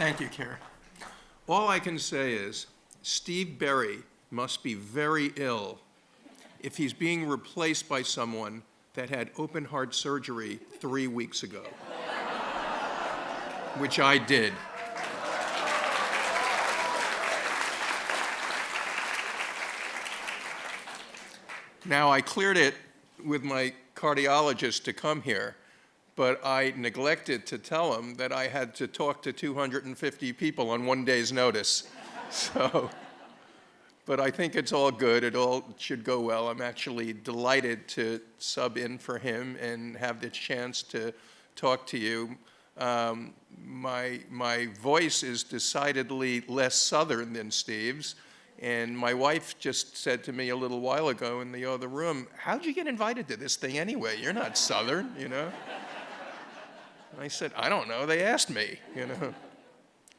Thank you, Karen. All I can say is Steve Berry must be very ill if he's being replaced by someone that had open heart surgery 3 weeks ago, which I did. Now, I cleared it with my cardiologist to come here, but I neglected to tell him that I had to talk to 250 people on one day's notice. But I think it's all good. It all should go well. I'm actually delighted to sub in for him and have the chance to talk to you. My voice is decidedly less Southern than Steve's. And my wife just said to me a little while ago in the other room, how'd you get invited to this thing anyway? You're not Southern, you know? And I said, I don't know, they asked me, you know?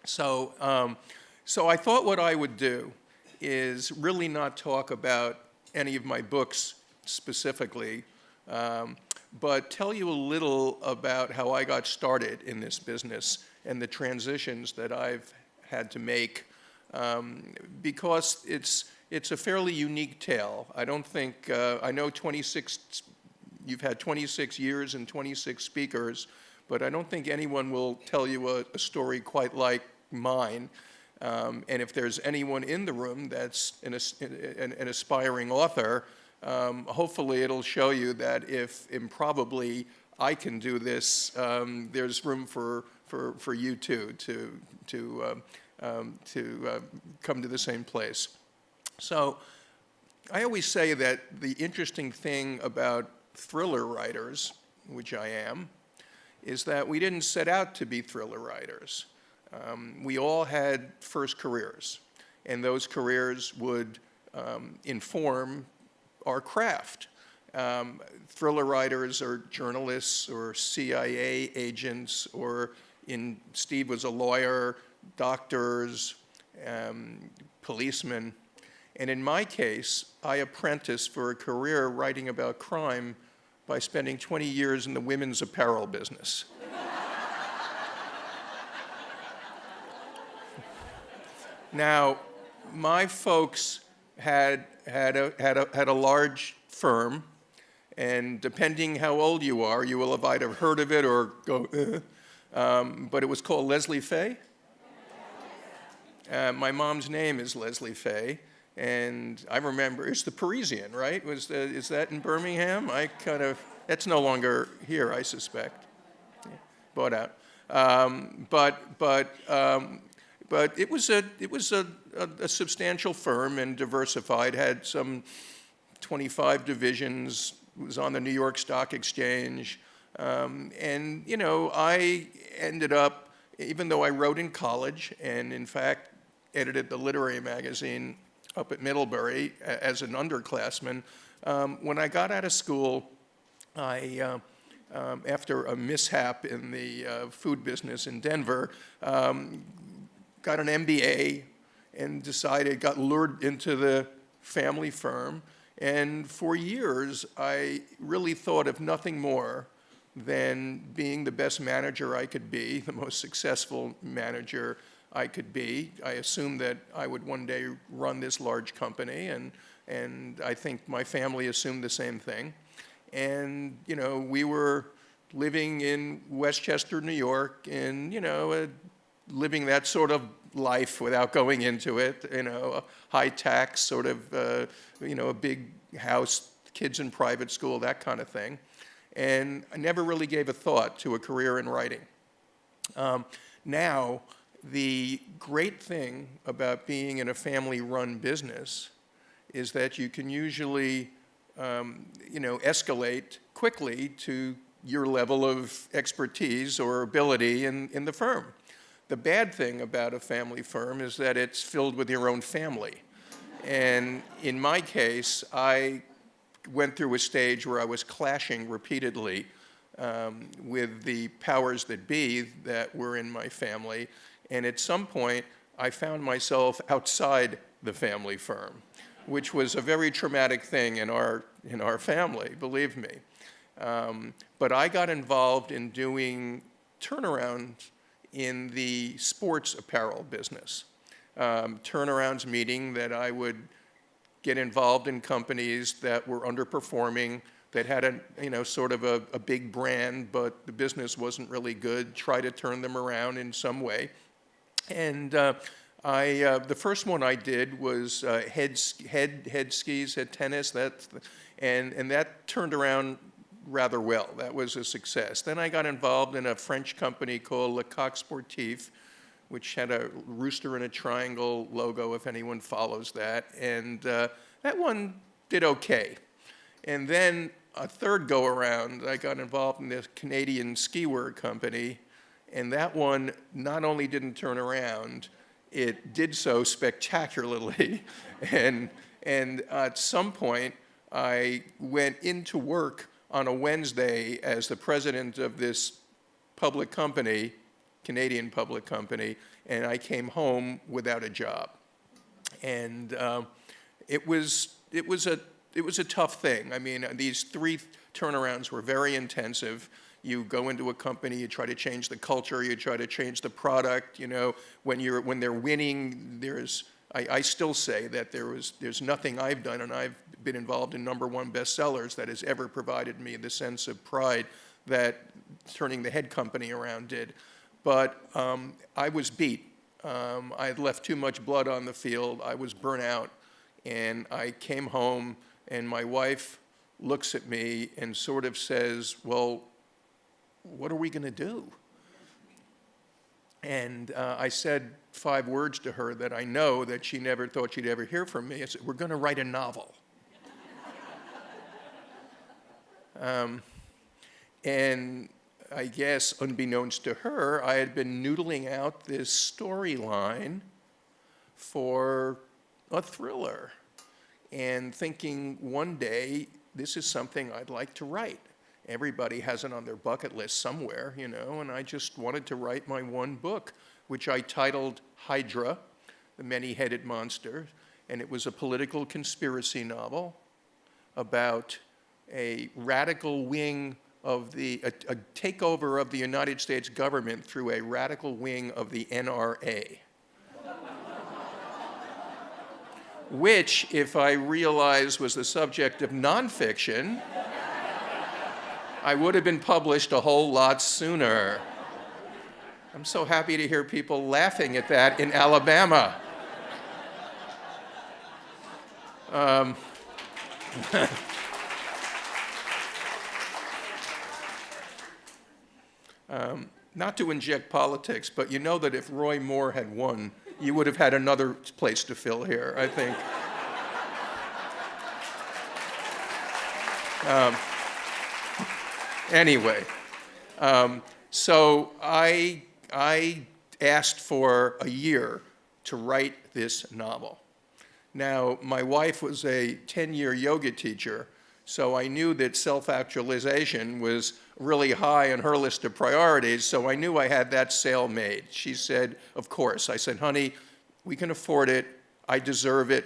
So I thought what I would do is really not talk about any of my books specifically, but tell you a little about how I got started in this business and the transitions that I've had to make, because it's a fairly unique tale. I don't think, I know you've had 26 years and 26 speakers, but I don't think anyone will tell you a story quite like mine. And if there's anyone in the room that's an aspiring author, hopefully it'll show you that if improbably I can do this, there's room for you too to come to the same place. So I always say that the interesting thing about thriller writers, which I am, is that we didn't set out to be thriller writers. We all had first careers, and those careers would inform our craft. Thriller writers are journalists or CIA agents, or Steve was a lawyer, doctors, policemen. And in my case, I apprenticed for a career writing about crime by spending 20 years in the women's apparel business. Now, my folks had a large firm, and depending how old you are, you will have either heard of it or go, but it was called Leslie Fay. My mom's name is Leslie Fay, and I remember, it's the Parisian, right? Is that in Birmingham? That's no longer here, I suspect. Yeah, bought out. But it was a substantial firm and diversified, had some 25 divisions, was on the New York Stock Exchange. And, you know, I ended up, even though I wrote in college and, in fact, edited the literary magazine up at Middlebury as an underclassman, when I got out of school, I, after a mishap in the food business in Denver, got an MBA and got lured into the family firm. And for years, I really thought of nothing more than being the best manager I could be, the most successful manager I could be. I assumed that I would one day run this large company, and I think my family assumed the same thing. And, you know, we were living in Westchester, New York, and, you know, living that sort of life without going into it, you know, a high tax sort of, you know, a big house, kids in private school, that kind of thing. And I never really gave a thought to a career in writing. Now, the great thing about being in a family-run business is that you can usually, you know, escalate quickly to your level of expertise or ability in the firm. The bad thing about a family firm is that it's filled with your own family. And in my case, I went through a stage where I was clashing repeatedly with the powers that be that were in my family. And at some point, I found myself outside the family firm, which was a very traumatic thing in our family, believe me. But I got involved in doing turnaround in the sports apparel business. Turnarounds meaning that I would get involved in companies that were underperforming, that had sort of a big brand, but the business wasn't really good, try to turn them around in some way. And the first one I did was head skis, head tennis, and that turned around rather well. That was a success. Then I got involved in a French company called Le Coq Sportif, which had a rooster and a triangle logo, if anyone follows that. And that one did okay. And then a third go around, I got involved in this Canadian skiwear company, and that one not only didn't turn around, it did so spectacularly. and at some point, I went into work on a Wednesday as the president of this public company, Canadian public company, and I came home without a job. And it was a tough thing. I mean, these 3 turnarounds were very intensive. You go into a company, you try to change the culture, you try to change the product. When they're winning, I still say that there's nothing I've done, and I've been involved in #1 bestsellers, that has ever provided me the sense of pride that turning the head company around did. But I was beat. I had left too much blood on the field. I was burnt out. And I came home, and my wife looks at me and sort of says, well, what are we going to do? And I said 5 words to her that I know that she never thought she'd ever hear from me. I said, we're going to write a novel. And I guess, unbeknownst to her, I had been noodling out this storyline for a thriller, and thinking one day, this is something I'd like to write. Everybody has it on their bucket list somewhere, and I just wanted to write my one book, which I titled Hydra, the Many-Headed Monster, and it was a political conspiracy novel about a radical wing of a takeover of the United States government through a radical wing of the NRA. Which, if I realized was the subject of nonfiction, I would have been published a whole lot sooner. I'm so happy to hear people laughing at that in Alabama. Not to inject politics, but you know that if Roy Moore had won, you would have had another place to fill here, I think. Anyway, so I asked for a year to write this novel. Now, my wife was a 10-year yoga teacher, so I knew that self-actualization was really high on her list of priorities, so I knew I had that sale made. She said, of course. I said, honey, we can afford it. I deserve it.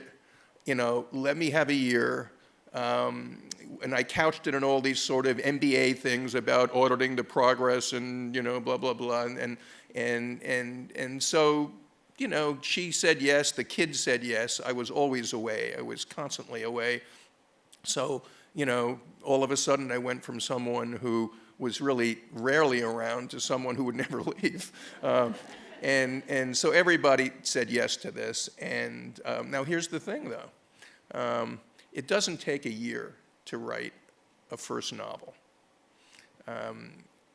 Let me have a year. And I couched it in all these sort of MBA things about auditing the progress and, blah, blah, blah. And so, she said yes. The kids said yes. I was always away. I was constantly away. So, all of a sudden I went from someone who was really rarely around to someone who would never leave. And so everybody said yes to this. And now here's the thing, though. It doesn't take a year to write a first novel.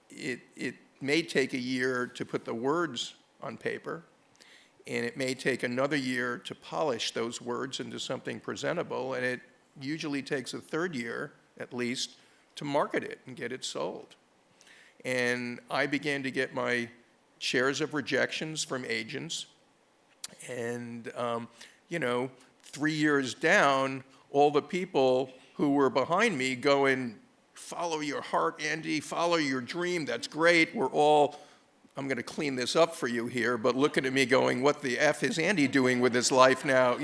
It may take a year to put the words on paper, and it may take another year to polish those words into something presentable, and it usually takes a third year, at least, to market it and get it sold. And I began to get my shares of rejections from agents, and 3 years down, all the people who were behind me going, follow your heart, Andy, follow your dream, that's great. We're all, I'm going to clean this up for you here, but looking at me going, what the F is Andy doing with his life now?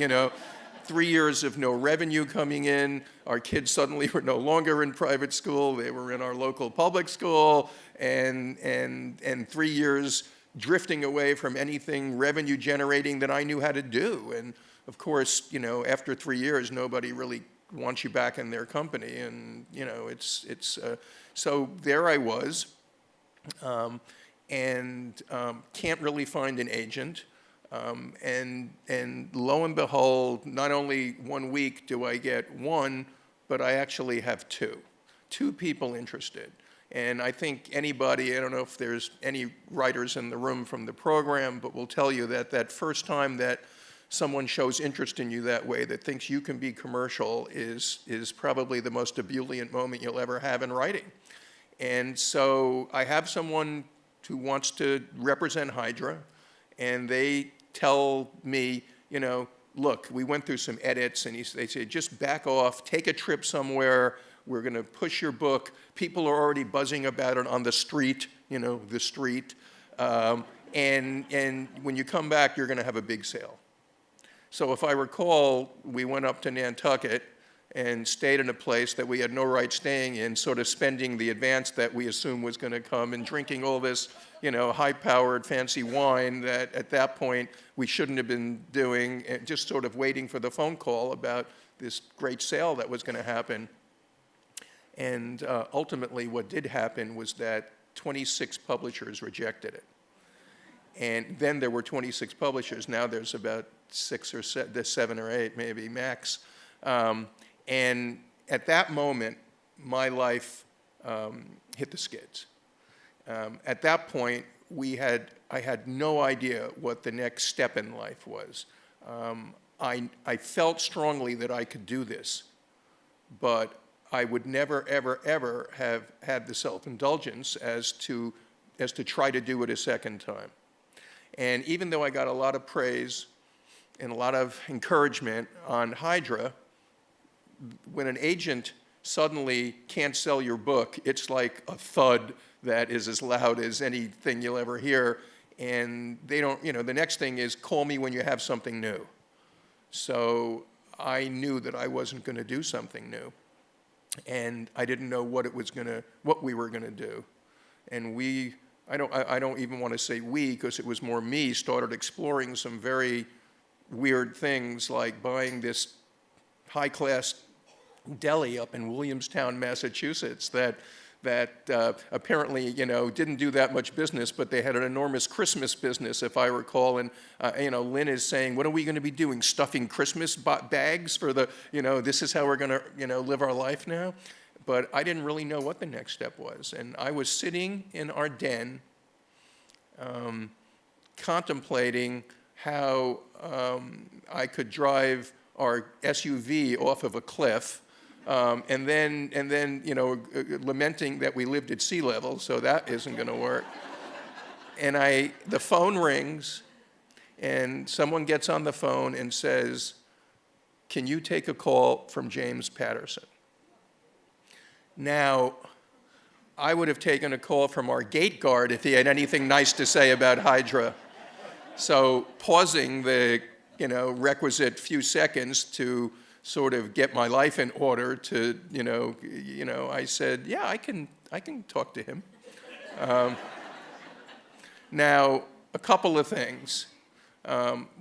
3 years of no revenue coming in. Our kids suddenly were no longer in private school. They were in our local public school. And 3 years drifting away from anything revenue generating that I knew how to do. And of course, after 3 years, nobody really wants you back in their company. And, so there I was, and can't really find an agent. And lo and behold, not only 1 week do I get one, but I actually have two people interested. And I think anybody, I don't know if there's any writers in the room from the program, but will tell you that that first time that someone shows interest in you that way, that thinks you can be commercial, is probably the most ebullient moment you'll ever have in writing. And so I have someone who wants to represent Hydra, and they tell me, look, we went through some edits, and they say, just back off, take a trip somewhere, we're going to push your book. People are already buzzing about it on the street, the street. And when you come back, you're going to have a big sale. So if I recall, we went up to Nantucket and stayed in a place that we had no right staying in, sort of spending the advance that we assumed was going to come and drinking all this, high-powered fancy wine that at that point we shouldn't have been doing, and just sort of waiting for the phone call about this great sale that was going to happen. And ultimately what did happen was that 26 publishers rejected it. And then there were 26 publishers. Now there's about 6 or 7 or 8 maybe max. And at that moment, my life hit the skids. At that point, I had no idea what the next step in life was. I felt strongly that I could do this, but I would never, ever, ever have had the self-indulgence as to try to do it a second time. And even though I got a lot of praise and a lot of encouragement on Hydra, when an agent suddenly can't sell your book, it's like a thud that is as loud as anything you'll ever hear. And they don't, the next thing is call me when you have something new. So I knew that I wasn't going to do something new. And I didn't know what we were going to do. And I don't even want to say we, because it was more me, started exploring some very weird things, like buying this high-class deli up in Williamstown, Massachusetts, that apparently, didn't do that much business, but they had an enormous Christmas business, if I recall. And, Lynn is saying, what are we going to be doing? Stuffing Christmas bags for the, this is how we're going to, live our life now? But I didn't really know what the next step was. And I was sitting in our den, contemplating how I could drive our SUV off of a cliff, and then lamenting that we lived at sea level, so that isn't going to work. And the phone rings, and someone gets on the phone and says, "Can you take a call from James Patterson?" Now, I would have taken a call from our gate guard if he had anything nice to say about Hydra. So pausing the requisite few seconds to sort of get my life in order to, I said, yeah, I can talk to him. Now, a couple of things.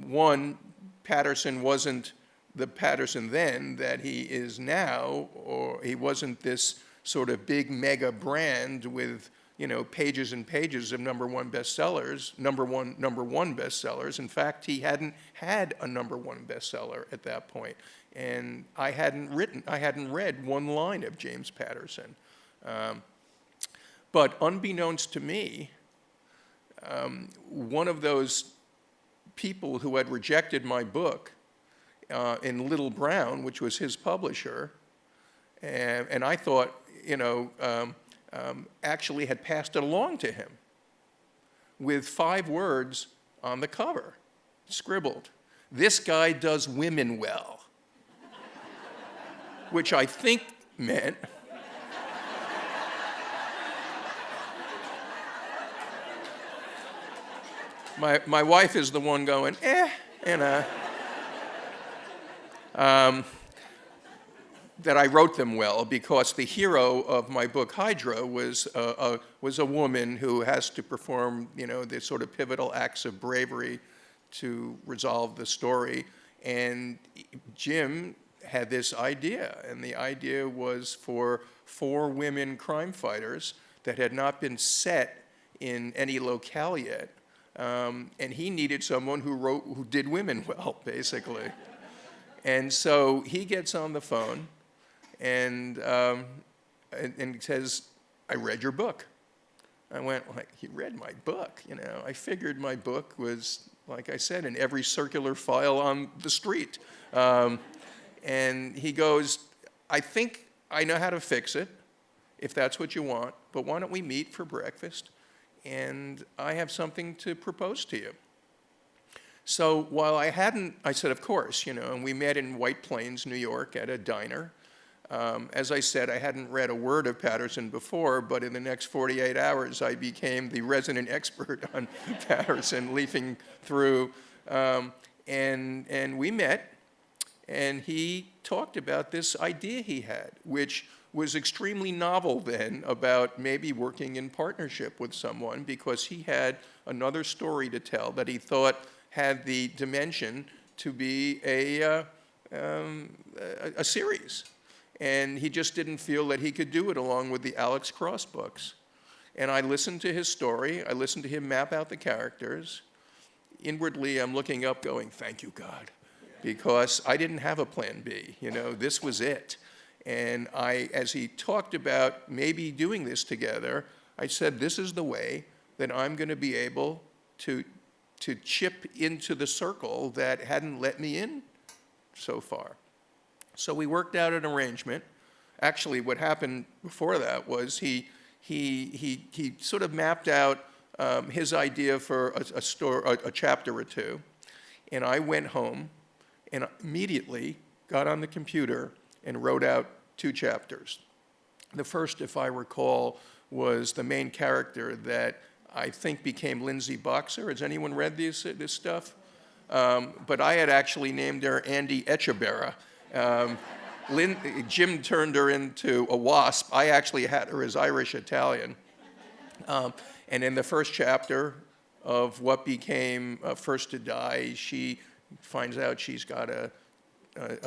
One, Patterson wasn't the Patterson then that he is now, or he wasn't this sort of big mega brand with pages and pages of number one bestsellers. In fact, he hadn't had a number one bestseller at that point. And I hadn't read one line of James Patterson. But unbeknownst to me, one of those people who had rejected my book in Little Brown, which was his publisher, and I thought, actually had passed it along to him with 5 words on the cover, scribbled. "This guy does women well," which I think meant my wife is the one going, that I wrote them well, because the hero of my book Hydra was a woman who has to perform, the sort of pivotal acts of bravery to resolve the story. And Jim had this idea, and the idea was for 4 women crime fighters that had not been set in any locale yet. And he needed someone who did women well, basically. And so he gets on the phone and says, "I read your book." I went, "Like, he read my book?" I figured my book was, like I said, in every circular file on the street. And he goes, "I think I know how to fix it, if that's what you want, but why don't we meet for breakfast? And I have something to propose to you." So while I said, "Of course," and we met in White Plains, New York, at a diner. As I said, I hadn't read a word of Patterson before, but in the next 48 hours, I became the resident expert on Patterson, leafing through. And we met, and he talked about this idea he had, which was extremely novel then, about maybe working in partnership with someone, because he had another story to tell that he thought had the dimension to be a series. And he just didn't feel that he could do it along with the Alex Cross books. And I listened to his story. I listened to him map out the characters. Inwardly, I'm looking up going, "Thank you, God," because I didn't have a plan B. This was it. And as he talked about maybe doing this together, I said, "This is the way that I'm going to be able to chip into the circle that hadn't let me in so far." So we worked out an arrangement. Actually, what happened before that was he sort of mapped out his idea for a chapter or two, and I went home and immediately got on the computer and wrote out 2 chapters. The first, if I recall, was the main character that I think became Lindsay Boxer. Has anyone read this stuff? But I had actually named her Andy Echebarra. Jim turned her into a wasp. I actually had her as Irish-Italian. And in the first chapter of what became First to Die, she finds out she's got a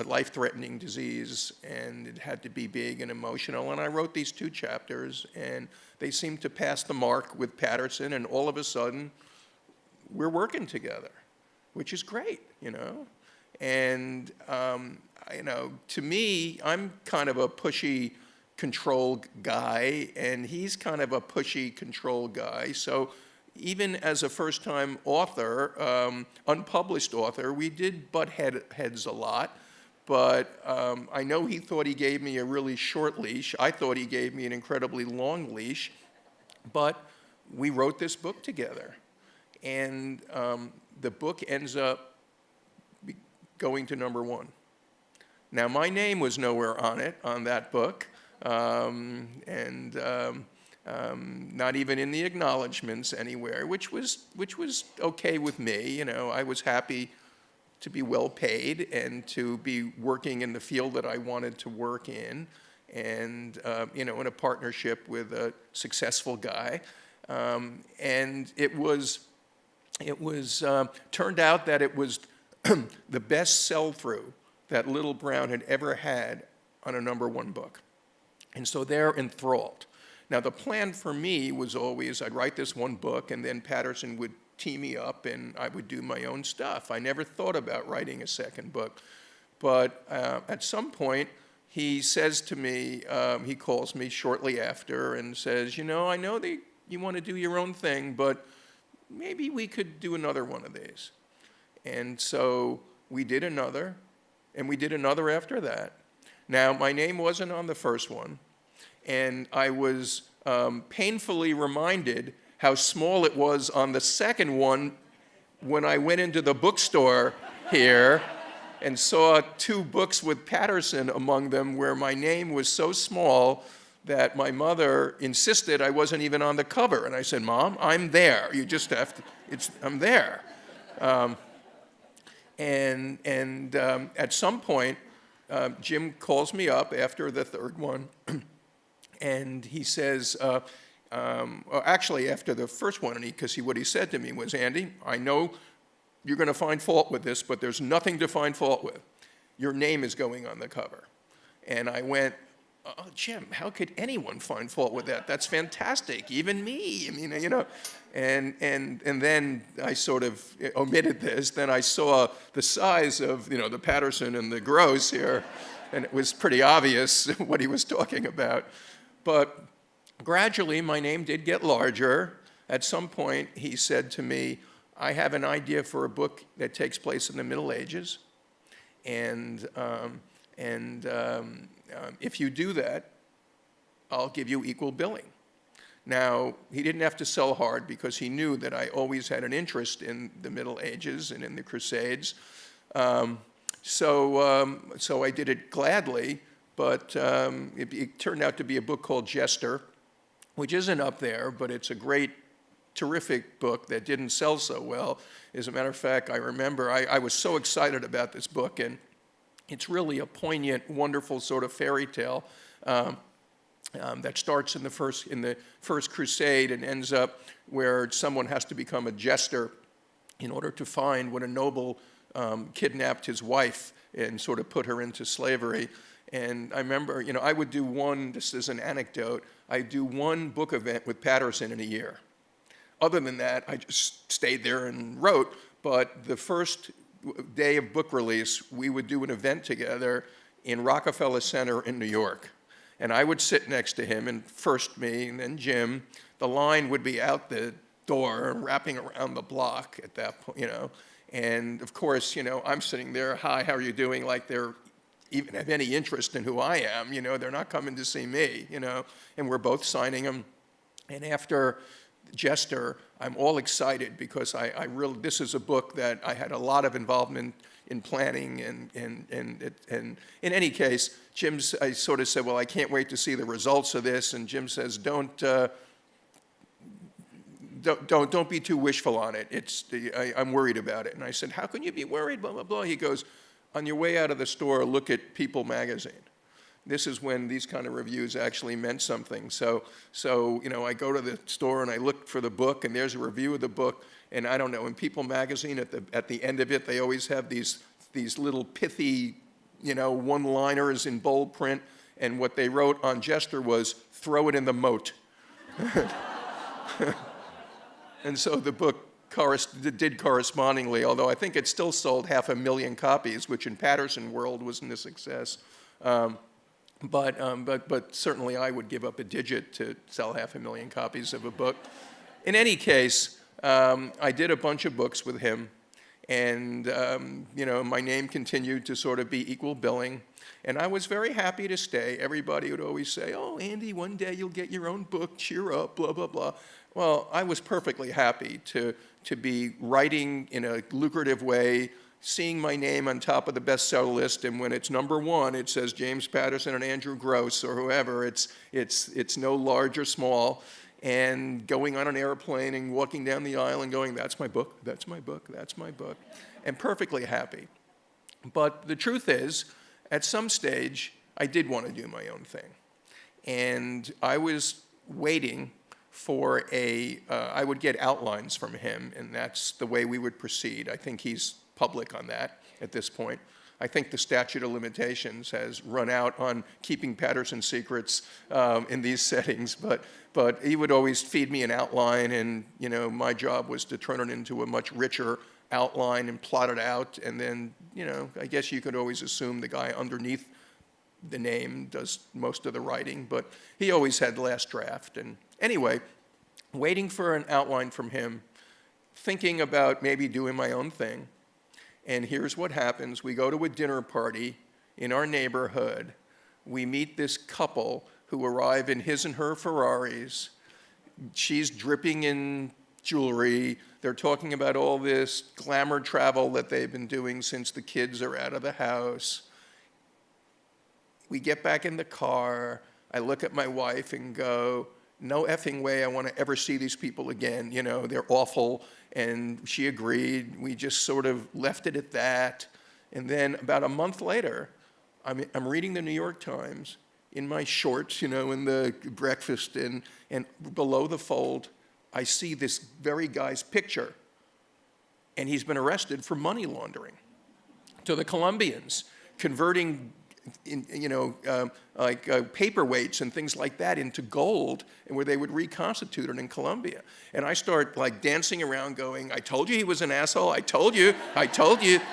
life-threatening disease, and it had to be big and emotional. And I wrote these 2 chapters, and they seemed to pass the mark with Patterson, and all of a sudden, we're working together, which is great, And, to me, I'm kind of a pushy control guy, and he's kind of a pushy control guy. So even as a first-time author, unpublished author, we did butt heads a lot. But I know he thought he gave me a really short leash. I thought he gave me an incredibly long leash. But we wrote this book together. And the book ends up going to #1. Now, my name was nowhere on that book, and not even in the acknowledgments anywhere, which was okay with me. I was happy to be well paid and to be working in the field that I wanted to work in, and in a partnership with a successful guy. And it was turned out that it was the best sell-through that Little Brown had ever had on a #1 book. And so they're enthralled. Now, the plan for me was always I'd write this 1 book, and then Patterson would team me up, and I would do my own stuff. I never thought about writing a second book. But at some point, he says to me, he calls me shortly after and says, I know that you want to do your own thing, but maybe we could do another one of these. And so we did another, and we did another after that. Now, my name wasn't on the first one, and I was painfully reminded how small it was on the second one when I went into the bookstore here and saw 2 books with Patterson among them, where my name was so small that my mother insisted I wasn't even on the cover. And I said, "Mom, I'm there. You just have to, I'm there." And at some point, Jim calls me up after the third one, and he says, well, actually after the first one, because what he said to me was, Andy, I know you're going to find fault with this, but there's nothing to find fault with. Your name is going on the cover. And I went, oh, Jim, how could anyone find fault with that? That's fantastic, even me. I mean, you know. And then I sort of omitted this. Then I saw the size of, you know, the Patterson and the Gross here, and it was pretty obvious what he was talking about. But gradually, my name did get larger. At some point, he said to me, I have an idea for a book that takes place in the Middle Ages, and if you do that, I'll give you equal billing. Now, he didn't have to sell hard because he knew that I always had an interest in the Middle Ages and in the Crusades. So I did it gladly, but it turned out to be a book called Jester, which isn't up there, but it's a great, terrific book that didn't sell so well. As a matter of fact, I remember I was so excited about this book, and it's really a poignant, wonderful sort of fairy tale that starts in the first crusade and ends up where someone has to become a jester in order to find when a noble kidnapped his wife and sort of put her into slavery. And I remember, you know, I would do one, this is an anecdote, I'd do one book event with Patterson in a year. Other than that, I just stayed there and wrote, but the first day of book release, we would do an event together in Rockefeller Center in New York. And I would sit next to him, and first me, and then Jim. The line would be out the door, wrapping around the block at that point, you know. And of course, you know, I'm sitting there, hi, how are you doing? Like they're even have any interest in who I am, you know. They're not coming to see me, you know. And we're both signing them. And after Jester, I'm all excited because I really, this is a book that I had a lot of involvement in planning, and in any case, I sort of said, well, I can't wait to see the results of this, and Jim says, don't be too wishful on it. I'm worried about it. And I said, how can you be worried, blah, blah, blah. He goes, on your way out of the store, look at People magazine. This is when these kind of reviews actually meant something. So you know, I go to the store and I look for the book, and there's a review of the book. And I don't know, in People magazine, at the end of it, they always have these little pithy, you know, one-liners in bold print. And what they wrote on Jester was, throw it in the moat. And so the book did correspondingly, although I think it still sold 500,000 copies, which in Patterson world wasn't a success. But certainly I would give up a digit to sell 500,000 copies of a book. In any case, I did a bunch of books with him, and you know, my name continued to sort of be equal billing, and I was very happy to stay. Everybody would always say, oh, Andy, one day you'll get your own book, cheer up, blah, blah, blah. Well, I was perfectly happy to be writing in a lucrative way, seeing my name on top of the bestseller list, and when it's number one, it says James Patterson and Andrew Gross or whoever. It's no large or small, and going on an airplane and walking down the aisle and going, that's my book, that's my book, that's my book, and perfectly happy. But the truth is, at some stage, I did want to do my own thing, and I was waiting for I would get outlines from him, and that's the way we would proceed. I think he's public on that at this point. I think the statute of limitations has run out on keeping Patterson secrets in these settings, but he would always feed me an outline, and you know, my job was to turn it into a much richer outline and plot it out, and then, you know, I guess you could always assume the guy underneath the name does most of the writing, but he always had the last draft. And anyway, waiting for an outline from him, thinking about maybe doing my own thing. And here's what happens. We go to a dinner party in our neighborhood. We meet this couple who arrive in his and her Ferraris. She's dripping in jewelry. They're talking about all this glamour travel that they've been doing since the kids are out of the house. We get back in the car. I look at my wife and go, no effing way I want to ever see these people again. You know, they're awful. And she agreed. We just sort of left it at that. And then about a month later, I'm reading the New York Times in my shorts, in the breakfast, and below the fold, I see this very guy's picture, and he's been arrested for money laundering to the Colombians, converting paperweights and things like that into gold, and where they would reconstitute it in Colombia. And I start dancing around going, I told you he was an asshole, I told you,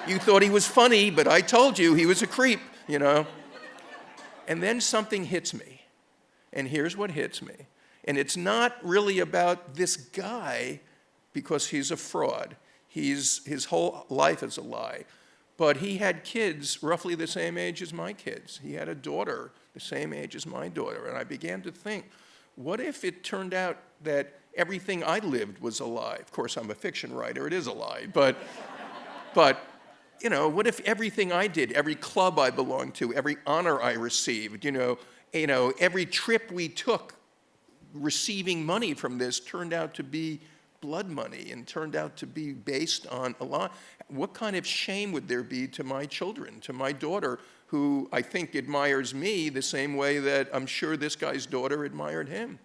you thought he was funny, but I told you he was a creep, And then something hits me, and here's what hits me. And it's not really about this guy because he's a fraud. His whole life is a lie. But he had kids roughly the same age as my kids. He had a daughter the same age as my daughter. And I began to think, what if it turned out that everything I lived was a lie? Of course, I'm a fiction writer. It is a lie. But what if everything I did, every club I belonged to, every honor I received, every trip we took receiving money from this turned out to be blood money and turned out to be based on a lie? What kind of shame would there be to my children, to my daughter, who I think admires me the same way that I'm sure this guy's daughter admired him?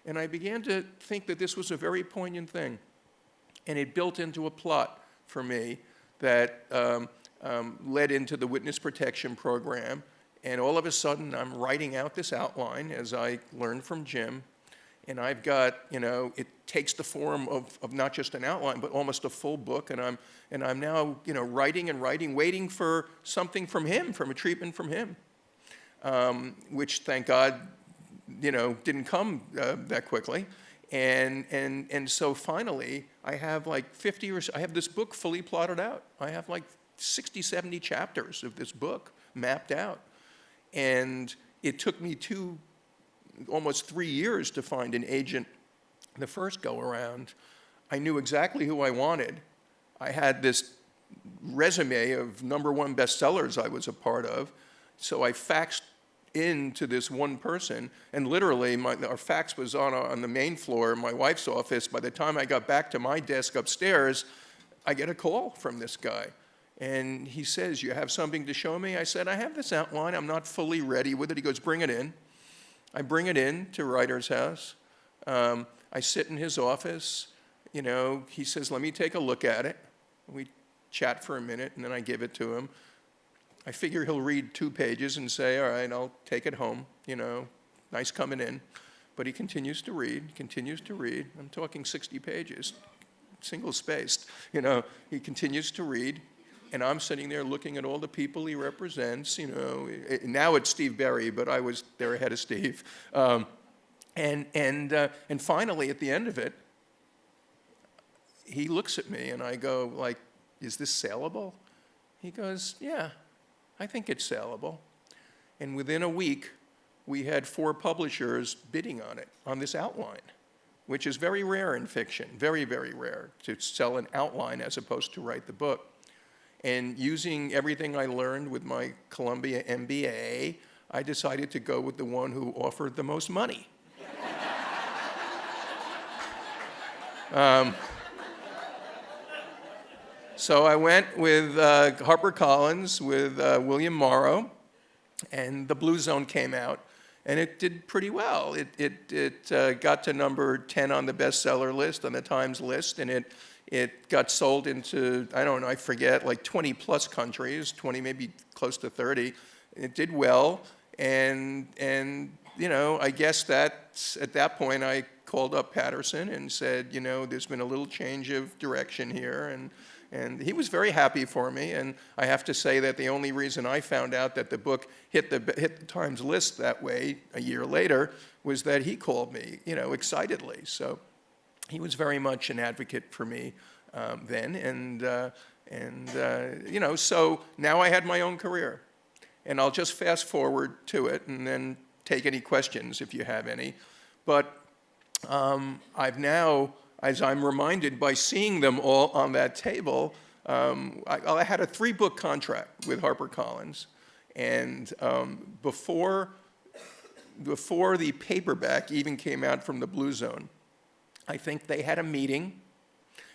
And I began to think that this was a very poignant thing. And it built into a plot for me that led into the witness protection program. And all of a sudden, I'm writing out this outline, as I learned from Jim. And I've got, it takes the form of not just an outline, but almost a full book. And I'm now, writing and writing, waiting for something from him, from a treatment from him, which, thank God, didn't come that quickly. And so finally, I have I have this book fully plotted out. I have 60, 70 chapters of this book mapped out. And it took me almost 3 years to find an agent. The first go around, I knew exactly who I wanted. I had this resume of #1 bestsellers I was a part of, so I faxed in to this one person, and literally our fax was on the main floor in my wife's office. By the time I got back to my desk upstairs, I get a call from this guy. And he says, "You have something to show me?" I said, "I have this outline. I'm not fully ready with it." He goes, "Bring it in." I bring it in to Writer's House. I sit in his office. He says, "Let me take a look at it." We chat for a minute, and then I give it to him. I figure he'll read 2 pages and say, "All right, I'll take it home. Nice coming in." But he continues to read, continues to read. I'm talking 60 pages, single-spaced. He continues to read. And I'm sitting there looking at all the people he represents. Now it's Steve Berry, but I was there ahead of Steve. And finally, at the end of it, he looks at me, and I go, "Is this saleable?" He goes, "Yeah, I think it's saleable." And within a week, we had 4 publishers bidding on it, on this outline, which is very rare in fiction, very, very rare, to sell an outline as opposed to write the book. And using everything I learned with my Columbia MBA, I decided to go with the one who offered the most money. So I went with HarperCollins, with William Morrow, and The Blue Zone came out, and it did pretty well. It got to number 10 on the bestseller list, on the Times list, and it got sold into, I don't know, I forget, 20 plus countries, 20, maybe close to 30. It did well, and I guess that at that point I called up Patterson and said, there's been a little change of direction here, and he was very happy for me. And I have to say that the only reason I found out that the book hit the Times list that way a year later was that he called me, excitedly. So he was very much an advocate for me then, so now I had my own career. And I'll just fast forward to it and then take any questions if you have any. But I've now, as I'm reminded by seeing them all on that table, I had a 3-book contract with HarperCollins. And before the paperback even came out from the Blue Zone, I think they had a meeting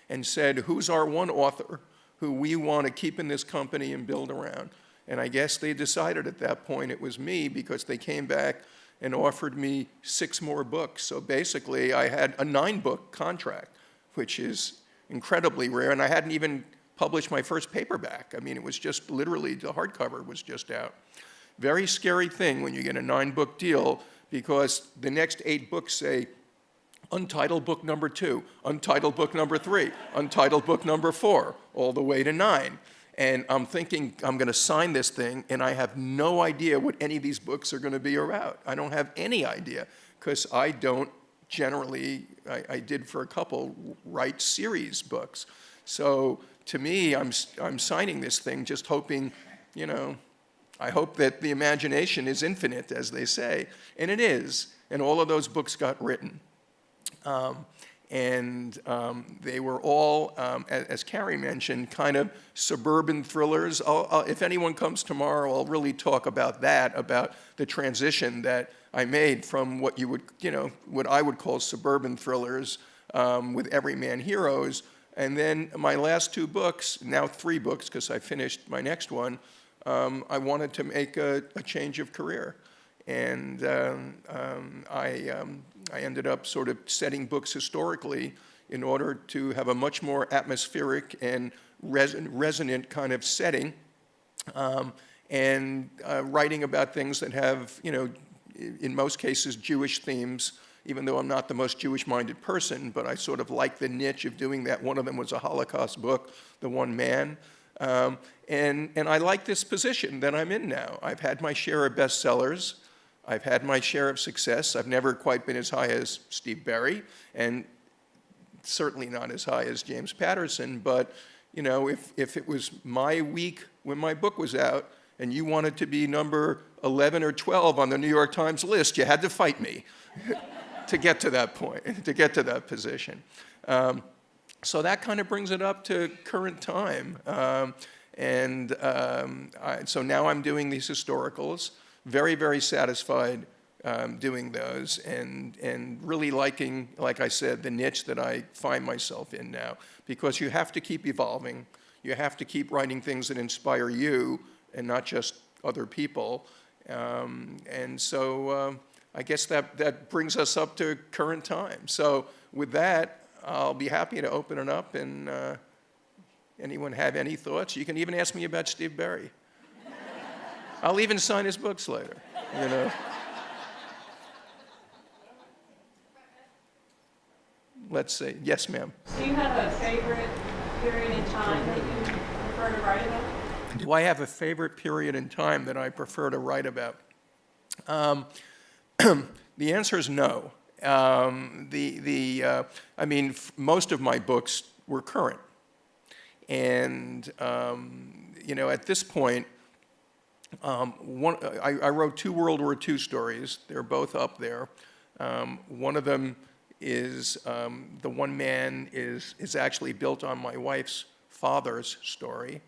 and said, "Who's our one author who we want to keep in this company and build around?" And I guess they decided at that point it was me because they came back and offered me 6 more books. So basically, I had a 9-book contract, which is incredibly rare, and I hadn't even published my first paperback. I mean, it was just literally, the hardcover was just out. Very scary thing when you get a 9-book deal, because the next 8 books say, untitled book number 2, untitled book number 3, untitled book number 4, all the way to 9. And I'm thinking, I'm going to sign this thing, and I have no idea what any of these books are going to be about. I don't have any idea, because I don't generally, I did for a couple, write series books. So to me, I'm signing this thing just hoping, you know, I hope that the imagination is infinite, as they say. And it is. And all of those books got written. They were all, as Carrie mentioned, kind of suburban thrillers. If anyone comes tomorrow, I'll really talk about that, about the transition that I made from what you would, you know, what I would call suburban thrillers with everyman heroes. And then my last 2 books, now 3 books, because I finished my next one, I wanted to make a change of career. And I ended up sort of setting books historically in order to have a much more atmospheric and resonant kind of setting, and writing about things that have, you know, in most cases, Jewish themes, even though I'm not the most Jewish-minded person, but I sort of like the niche of doing that. One of them was a Holocaust book, The One Man. And I like this position that I'm in now. I've had my share of bestsellers. I've had my share of success. I've never quite been as high as Steve Berry, and certainly not as high as James Patterson. But, you know, if it was my week when my book was out and you wanted to be number 11 or 12 on the New York Times list, you had to fight me to get to that point, to get to that position. So that kind of brings it up to current time. So now I'm doing these historicals. Very, very satisfied doing those, and really liking, like I said, the niche that I find myself in now, because you have to keep evolving. You have to keep writing things that inspire you and not just other people. I guess that brings us up to current time. So with that, I'll be happy to open it up, and anyone have any thoughts? You can even ask me about Steve Berry. I'll even sign his books later, you know. Let's see. Yes, ma'am. Do you have a favorite period in time that you prefer to write about? Do I have a favorite period in time that I prefer to write about? The answer is no. I mean, most of my books were current. And, you know, at this point, I wrote 2 World War II stories. They're both up there. One of them is, The One Man is actually built on my wife's father's story,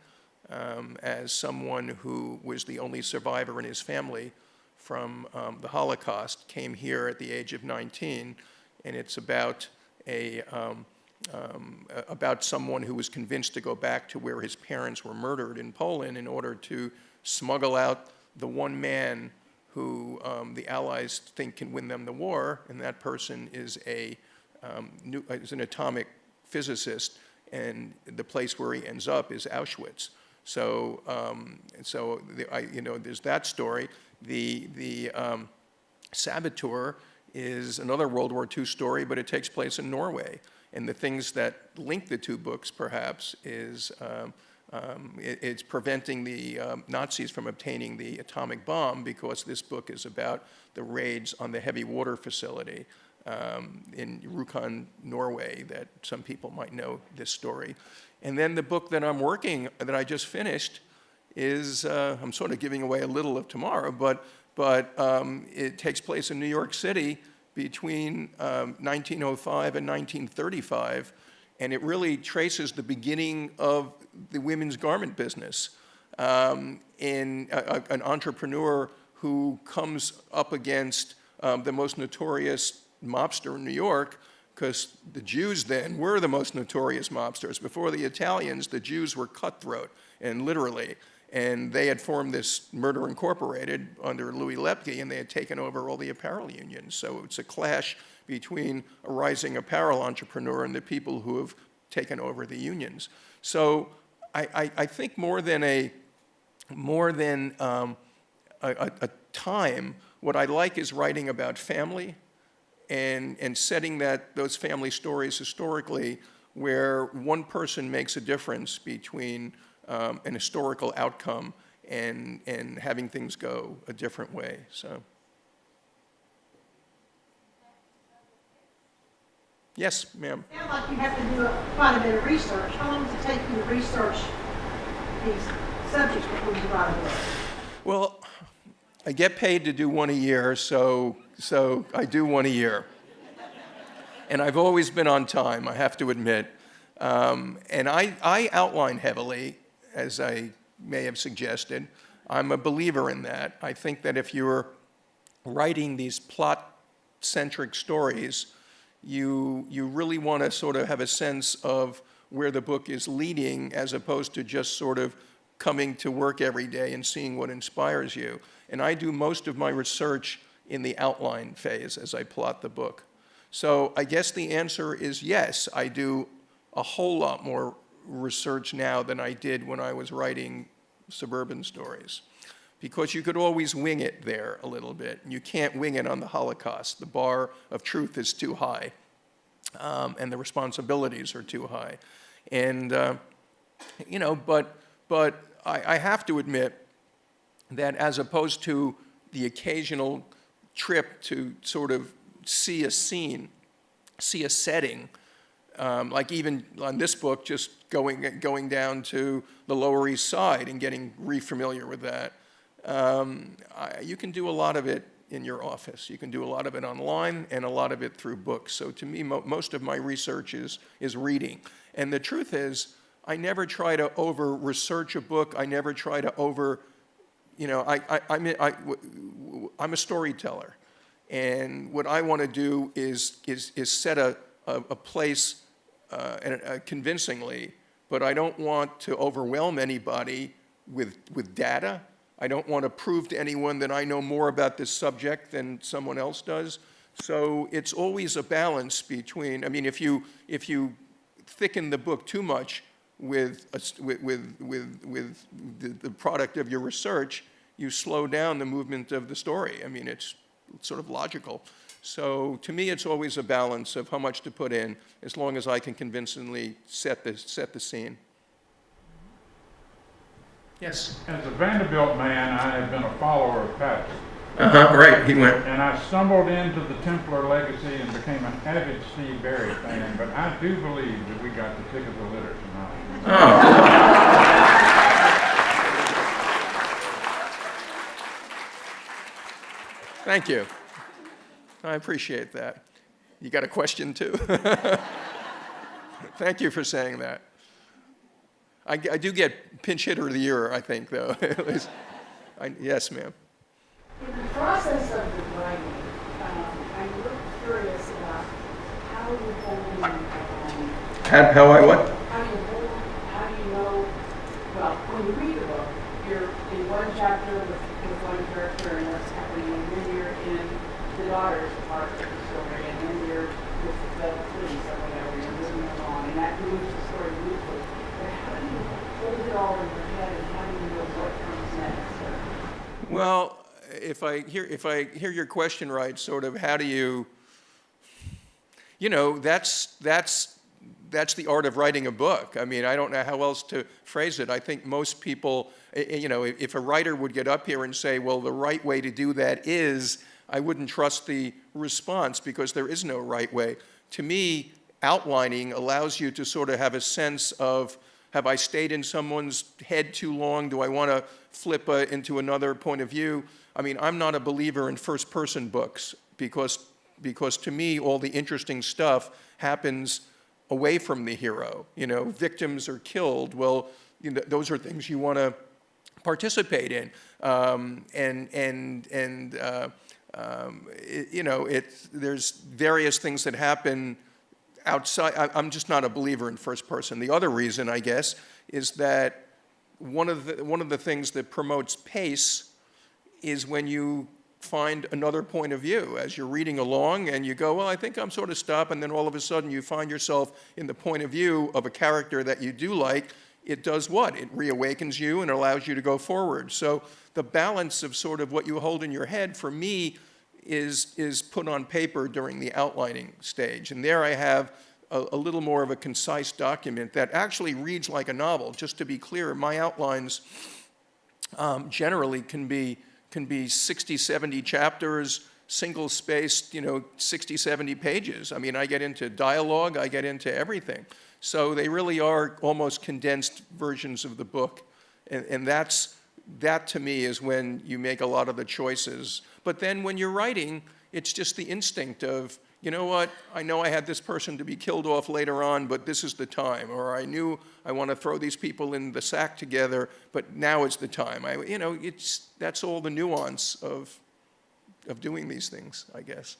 as someone who was the only survivor in his family from the Holocaust, came here at the age of 19, and it's about about someone who was convinced to go back to where his parents were murdered in Poland in order to smuggle out the one man who the Allies think can win them the war, and that person is an atomic physicist, and the place where he ends up is Auschwitz. So, there's that story. The Saboteur is another World War II story, but it takes place in Norway. And the things that link the 2 books, perhaps, is it's preventing the Nazis from obtaining the atomic bomb, because this book is about the raids on the heavy water facility in Rjukan, Norway, that some people might know this story. And then the book that I'm working, that I just finished, is, I'm sort of giving away a little of tomorrow, but it takes place in New York City between 1905 and 1935, and it really traces the beginning of the women's garment business. In an entrepreneur who comes up against the most notorious mobster in New York, because the Jews then were the most notorious mobsters. Before the Italians, the Jews were cutthroat, and literally. And they had formed this Murder Incorporated under Louis Lepke, and they had taken over all the apparel unions. So it's a clash between a rising apparel entrepreneur and the people who have taken over the unions. So I think more than a time, what I like is writing about family and setting those family stories historically where one person makes a difference between an historical outcome and having things go a different way. So, yes, ma'am. It sounds like you have to do quite a bit of research. How long does it take you to research these subjects before you write a book? Well, I get paid to do one a year, so I do one a year. And I've always been on time, I have to admit. And I outline heavily, as I may have suggested. I'm a believer in that. I think that if you're writing these plot-centric stories, you really want to sort of have a sense of where the book is leading as opposed to just sort of coming to work every day and seeing what inspires you. And I do most of my research in the outline phase as I plot the book. So I guess the answer is yes, I do a whole lot more research now than I did when I was writing suburban stories. Because you could always wing it there a little bit. You can't wing it on the Holocaust. The bar of truth is too high, and the responsibilities are too high. And, but I have to admit that as opposed to the occasional trip to sort of see a scene, see a setting, like even on this book, just going down to the Lower East Side and getting re-familiar with that. You can do a lot of it in your office. You can do a lot of it online and a lot of it through books. So to me, most of my research is reading. And the truth is, I never try to over-research a book. I never try to I'm a storyteller. And what I want to do is set a place convincingly, but I don't want to overwhelm anybody with data. I don't want to prove to anyone that I know more about this subject than someone else does. So it's always a balance between, I mean, if you thicken the book too much with the product of your research, you slow down the movement of the story. I mean, it's sort of logical. So to me, it's always a balance of how much to put in, as long as I can convincingly set the scene. Yes. As a Vanderbilt man, I have been a follower of Patton. Right, he went. And I stumbled into the Templar legacy and became an avid Steve Barry fan, but I do believe that we got the pick of the litter tonight. Oh. Thank you. I appreciate that. You got a question too? Thank you for saying that. I do get pinch hitter of the year, I think, though. At least, yes, ma'am. In the process of the writing, I'm a little curious about how you hold How I what? how do you know, well, when you read the book, you're in one chapter with one character and what's happening, and then you're in the daughter's part of the story, and then you're with the police or whatever, you're moving along, and that moves the story beautifully. But how do you hold it all in your head, and how do you know what comes next? Well, if I hear your question right, sort of, how do you, that's the art of writing a book. I mean, I don't know how else to phrase it. I think most people, if a writer would get up here and say, well, the right way to do that is, I wouldn't trust the response because there is no right way. To me, outlining allows you to sort of have a sense of, have I stayed in someone's head too long? Do I want to flip into another point of view? I mean, I'm not a believer in first-person books because to me, all the interesting stuff happens away from the hero. Victims are killed. Well, those are things you want to participate in. There's various things that happen outside. I'm just not a believer in first person. The other reason, I guess, is that one of the things that promotes pace is when you find another point of view as you're reading along and you go, well, I think I'm sort of stuck, and then all of a sudden you find yourself in the point of view of a character that you do like. It does what? It reawakens you and allows you to go forward. So the balance of sort of what you hold in your head, for me, is put on paper during the outlining stage. And there I have a little more of a concise document that actually reads like a novel. Just to be clear, my outlines generally can be 60, 70 chapters, single-spaced, 60, 70 pages. I mean, I get into dialogue, I get into everything. So they really are almost condensed versions of the book. And that to me is when you make a lot of the choices. But then when you're writing, it's just the instinct of, you know what, I know I had this person to be killed off later on, but this is the time. Or I knew I want to throw these people in the sack together, but now is the time. That's all the nuance of doing these things, I guess.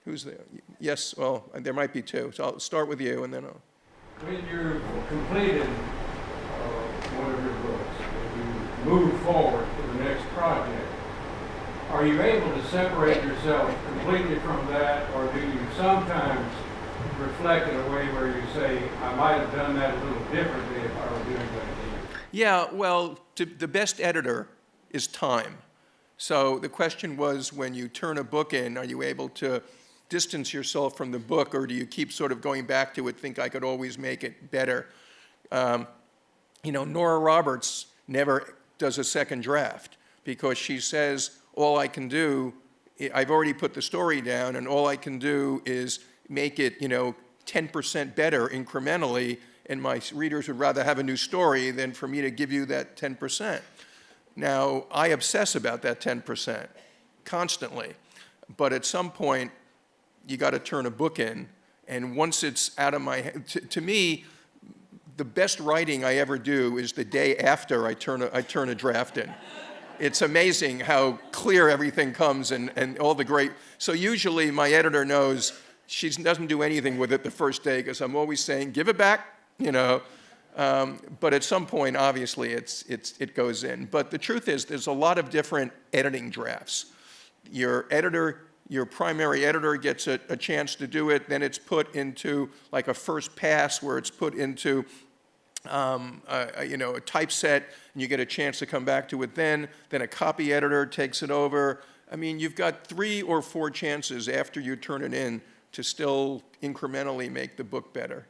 Who's there? Yes, well, there might be two. So I'll start with you, and then I'll... When you've completed one of your books, and you move forward to the next project, are you able to separate yourself completely from that, or do you sometimes reflect in a way where you say, I might have done that a little differently if I were doing that again? Yeah, well, the best editor is time. So the question was, when you turn a book in, are you able to distance yourself from the book, or do you keep sort of going back to it, think I could always make it better? Nora Roberts never does a second draft because she says, all I can do, I've already put the story down, and all I can do is make it, 10% better incrementally, and my readers would rather have a new story than for me to give you that 10%. Now, I obsess about that 10% constantly, but at some point, you got to turn a book in, and once it's out of my head, to me, the best writing I ever do is the day after I turn a draft in. It's amazing how clear everything comes and all the great. So usually my editor knows she doesn't do anything with it the first day because I'm always saying, give it back, But at some point, obviously, it goes in. But the truth is, there's a lot of different editing drafts. Your primary editor gets a chance to do it, then it's put into like a first pass where it's put into a typeset, and you get a chance to come back to it then a copy editor takes it over. I mean, you've got 3 or 4 chances after you turn it in to still incrementally make the book better,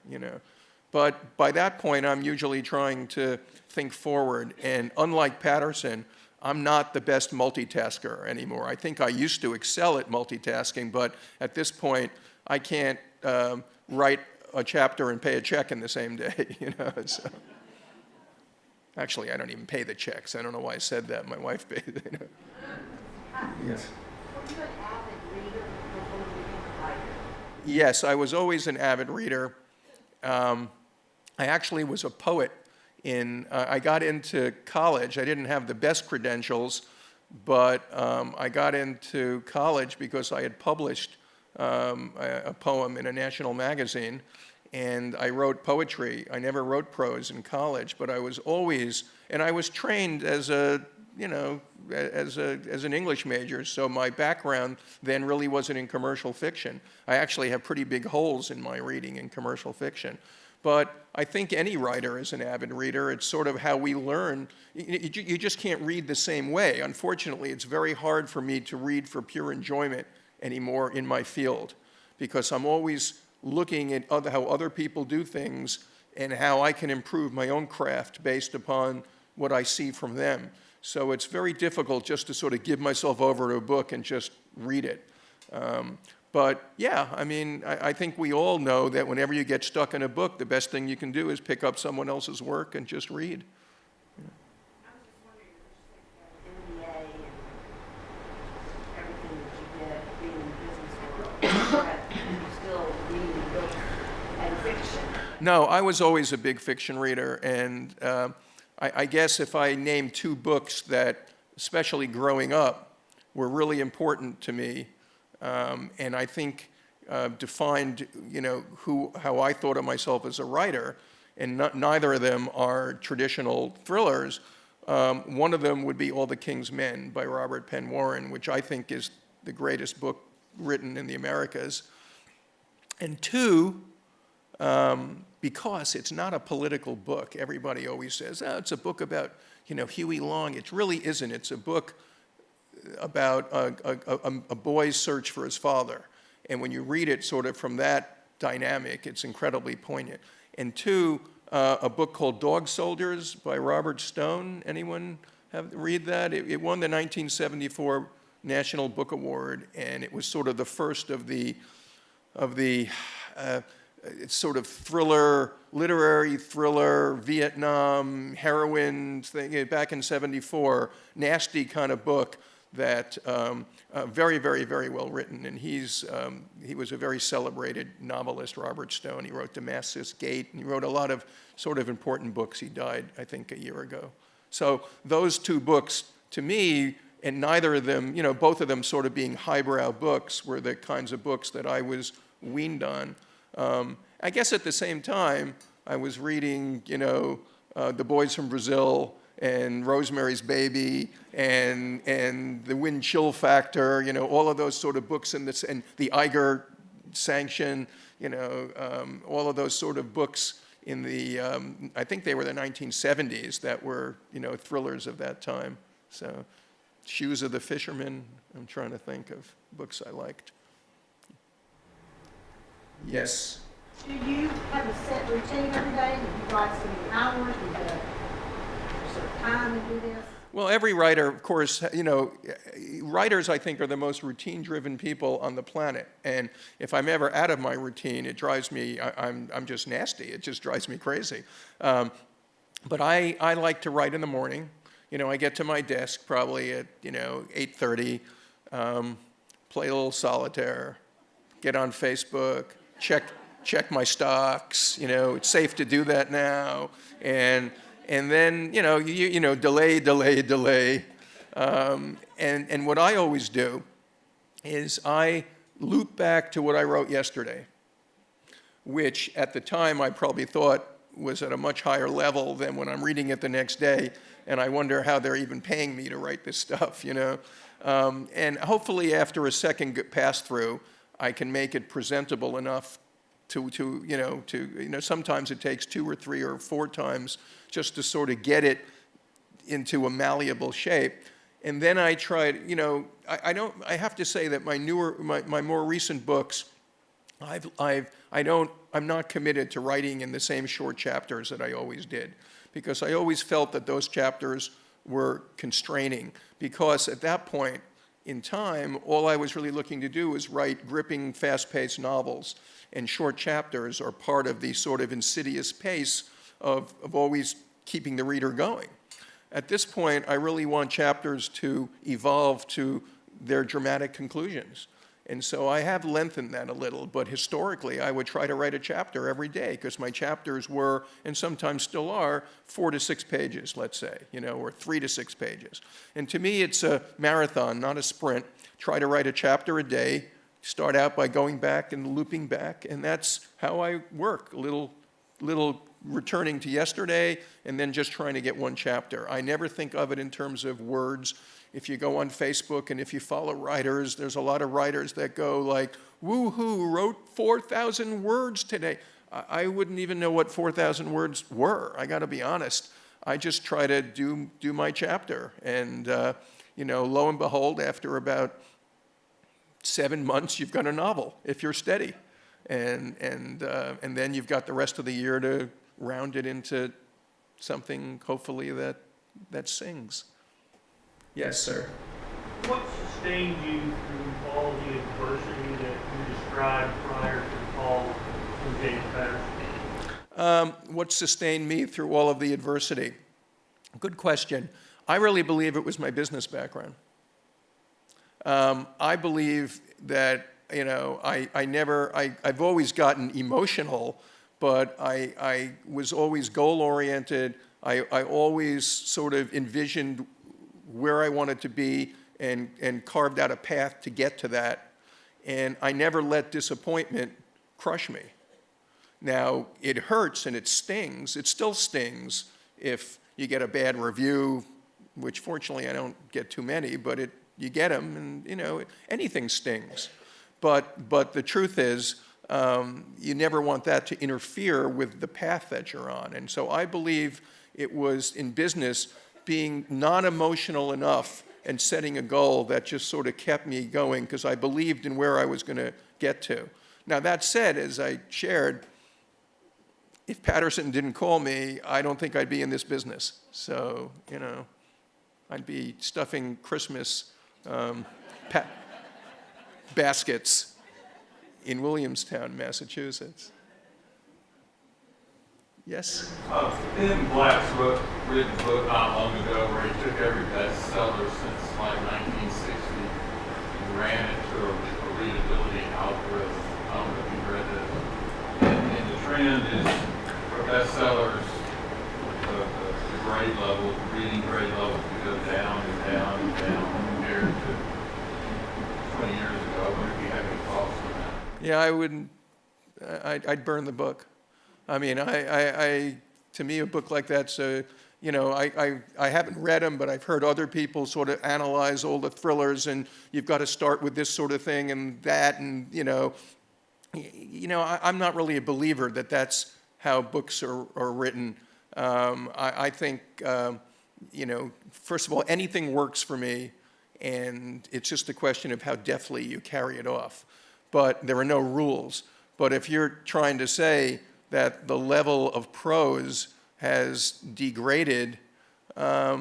But by that point, I'm usually trying to think forward, and unlike Patterson, I'm not the best multitasker anymore. I think I used to excel at multitasking, but at this point, I can't write a chapter and pay a check in the same day, So. Actually, I don't even pay the checks. I don't know why I said that. My wife paid it. Yes. Were you an avid reader before you became a writer? Yes, I was always an avid reader. I actually was a poet. I got into college. I didn't have the best credentials, but I got into college because I had published a poem in a national magazine, and I wrote poetry. I never wrote prose in college, but I was always, and I was trained as an English major, so my background then really wasn't in commercial fiction. I actually have pretty big holes in my reading in commercial fiction. But I think any writer is an avid reader. It's sort of how we learn. You just can't read the same way. Unfortunately, it's very hard for me to read for pure enjoyment anymore in my field because I'm always looking at how other people do things and how I can improve my own craft based upon what I see from them. So it's very difficult just to sort of give myself over to a book and just read it. But yeah, I mean, I think we all know that whenever you get stuck in a book, the best thing you can do is pick up someone else's work and just read. I was just wondering, you said you had an MBA and everything that you did being in the business world, but you still reading books and fiction. No, I was always a big fiction reader, and I guess if I name 2 books that, especially growing up, were really important to me, and I think defined, how I thought of myself as a writer, and neither of them are traditional thrillers. One of them would be All the King's Men by Robert Penn Warren, which I think is the greatest book written in the Americas. And two, because it's not a political book. Everybody always says, oh, it's a book about, Huey Long. It really isn't. It's a book about a boy's search for his father. And when you read it sort of from that dynamic, it's incredibly poignant. And two, a book called Dog Soldiers by Robert Stone. Anyone read that? It won the 1974 National Book Award, and it was sort of the first of the sort of thriller, literary thriller, Vietnam heroine thing back in '74, nasty kind of book that very, very, very well written. And he was a very celebrated novelist, Robert Stone. He wrote Damascus Gate, and he wrote a lot of sort of important books. He died, I think, a year ago. So those two books, to me, and neither of them, both of them sort of being highbrow books, were the kinds of books that I was weaned on. I guess at the same time, I was reading, The Boys from Brazil and Rosemary's Baby and The Wind Chill Factor, all of those sort of books and the Eiger Sanction, all of those sort of books in the, I think they were the 1970s that were, thrillers of that time. So Shoes of the Fisherman, I'm trying to think of books I liked. Yes. Do you have a set routine every day? Do you write so many hours? Do you have a certain time to do this? Well, every writer, of course, writers, I think, are the most routine-driven people on the planet. And if I'm ever out of my routine, it drives me, I'm just nasty. It just drives me crazy. But I like to write in the morning. I get to my desk probably at, 8:30, play a little solitaire, get on Facebook, check my stocks. It's safe to do that now. And then, delay. And what I always do is I loop back to what I wrote yesterday, which at the time I probably thought was at a much higher level than when I'm reading it the next day, and I wonder how they're even paying me to write this stuff, And hopefully after a second pass through, I can make it presentable enough to sometimes it takes 2 or 3 or 4 times just to sort of get it into a malleable shape. And then I tried, I have to say that my more recent books, I'm not committed to writing in the same short chapters that I always did, because I always felt that those chapters were constraining, because at that point in time, all I was really looking to do was write gripping, fast-paced novels, and short chapters are part of the sort of insidious pace of always keeping the reader going. At this point, I really want chapters to evolve to their dramatic conclusions. And so I have lengthened that a little, but historically I would try to write a chapter every day, because my chapters were, and sometimes still are, 4 to 6 pages, let's say, or 3 to 6 pages. And to me, it's a marathon, not a sprint. Try to write a chapter a day, start out by going back and looping back, and that's how I work, a little returning to yesterday, and then just trying to get one chapter. I never think of it in terms of words. If you go on Facebook and if you follow writers, there's a lot of writers that go like, woo-hoo, wrote 4,000 words today. I wouldn't even know what 4,000 words were, I gotta be honest. I just try to do my chapter. And lo and behold, after about 7 months, you've got a novel, if you're steady. And then you've got the rest of the year to round it into something, hopefully, that sings. Yes, sir. What sustained you through all the adversity that you described prior to the call from James Patterson? What sustained me through all of the adversity? Good question. I really believe it was my business background. I believe that, I've always gotten emotional, but I was always goal-oriented. I always sort of envisioned where I wanted to be and carved out a path to get to that. and I never let disappointment crush me. Now, it hurts and it stings. It still stings if you get a bad review, which fortunately I don't get too many, but you get them, and anything stings. But the truth is, you never want that to interfere with the path that you're on. And so I believe it was in business being non-emotional enough and setting a goal that just sort of kept me going because I believed in where I was going to get to. Now, that said, as I shared, if Patterson didn't call me, I don't think I'd be in this business. So, I'd be stuffing Christmas baskets in Williamstown, Massachusetts. Yes? Tim Black's written a book not long ago where he took every bestseller since like 1960 and ran it to a readability algorithm. I don't know if you read it. And the trend is for bestsellers, the grade level, the reading grade level to go down and down and down compared to 20 years ago. I wonder if you have any thoughts on that. Yeah, I wouldn't. I'd burn the book. I mean, to me, a book like that's I haven't read them, but I've heard other people sort of analyze all the thrillers, and you've got to start with this sort of thing and that, and I'm not really a believer that that's how books are written. I think, first of all, anything works for me, and it's just a question of how deftly you carry it off. But there are no rules. But if you're trying to say that the level of prose has degraded, I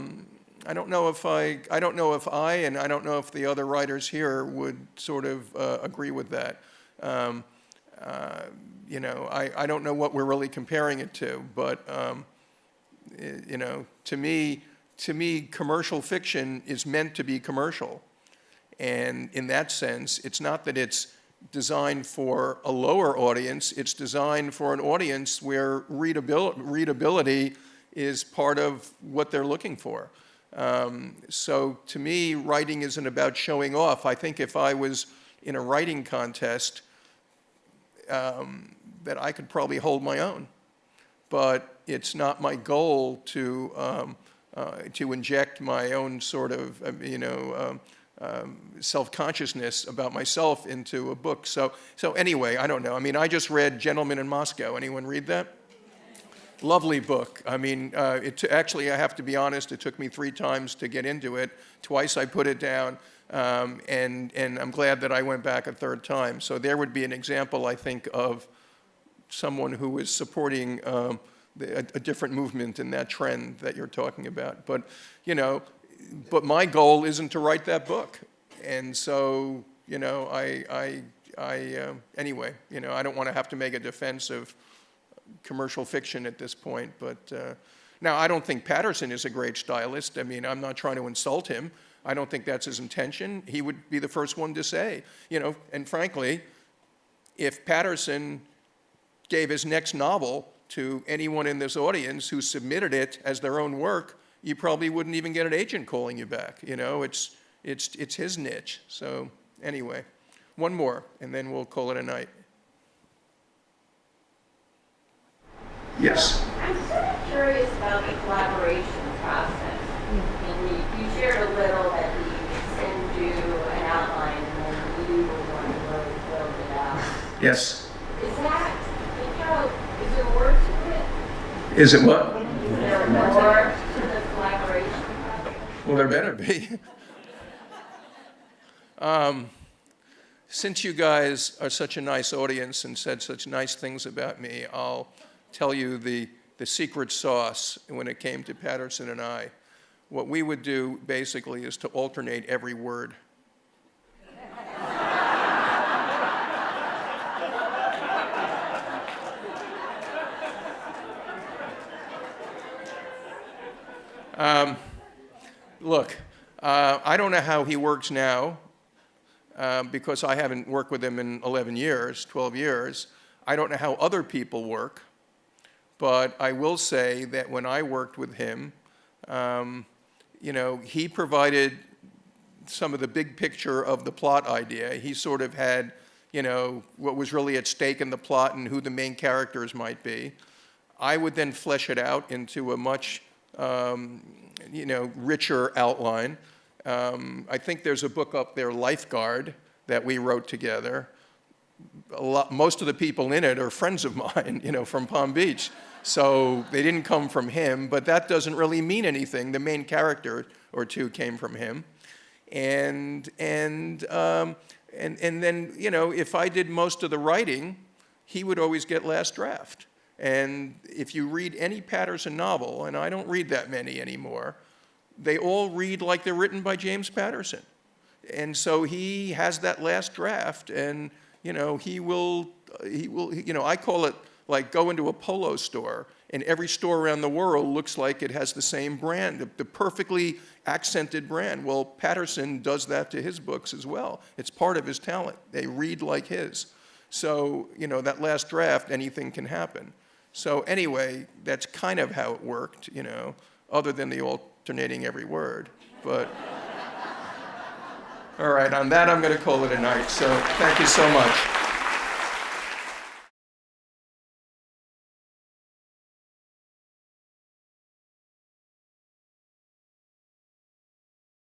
don't know if I, and I don't know if the other writers here would sort of agree with that. I don't know what we're really comparing it to, but to me, commercial fiction is meant to be commercial, and in that sense, it's not that it's designed for a lower audience. It's designed for an audience where readability is part of what they're looking for. So to me, writing isn't about showing off. I think if I was in a writing contest, that I could probably hold my own. But it's not my goal to inject my own sort of, self-consciousness about myself into a book. So anyway, I don't know. I mean, I just read Gentleman in Moscow. Anyone read that? Lovely book. I mean, actually, I have to be honest, it took me 3 times to get into it. Twice I put it down, and I'm glad that I went back a 3rd time. So there would be an example, I think, of someone who is supporting a different movement in that trend that you're talking about. But, but my goal isn't to write that book. And so, anyway, I don't want to have to make a defense of commercial fiction at this point. But now, I don't think Patterson is a great stylist. I mean, I'm not trying to insult him. I don't think that's his intention. He would be the first one to say, and frankly, if Patterson gave his next novel to anyone in this audience who submitted it as their own work, you probably wouldn't even get an agent calling you back. It's his niche. So anyway, one more, and then we'll call it a night. Yes. I'm sort of curious about the collaboration process. And you shared a little that he would send you an outline and then you were one who really filled it out. Yes. Is there more to it? Is it what? Is there more to the collaboration process? Well, there better be. Since you guys are such a nice audience and said such nice things about me, I'll tell you the secret sauce when it came to Patterson and I. What we would do basically is to alternate every word. Look, I don't know how he works now because I haven't worked with him in 11 years, 12 years. I don't know how other people work, but I will say that when I worked with him, he provided some of the big picture of the plot idea. He sort of had, you know, what was really at stake in the plot and who the main characters might be. I would then flesh it out into a much, you know, richer outline. I think there's a book up there, Lifeguard, that we wrote together. Most of the people in it are friends of mine, you know, from Palm Beach. So they didn't come from him, but that doesn't really mean anything. The main character or two came from him. And then, you know, if I did most of the writing, he would always get last draft. And if you read any Patterson novel, and I don't read that many anymore, they all read like they're written by James Patterson. And so he has that last draft, and you know, he will, you know, I call it like go into a polo store, and every store around the world looks like it has the same brand, the perfectly accented brand. Well, Patterson does that to his books as well. It's part of his talent. They read like his. So, you know, that last draft, anything can happen. So anyway, that's kind of how it worked, you know, other than the alternating every word. But all right, on that, I'm going to call it a night. So thank you so much.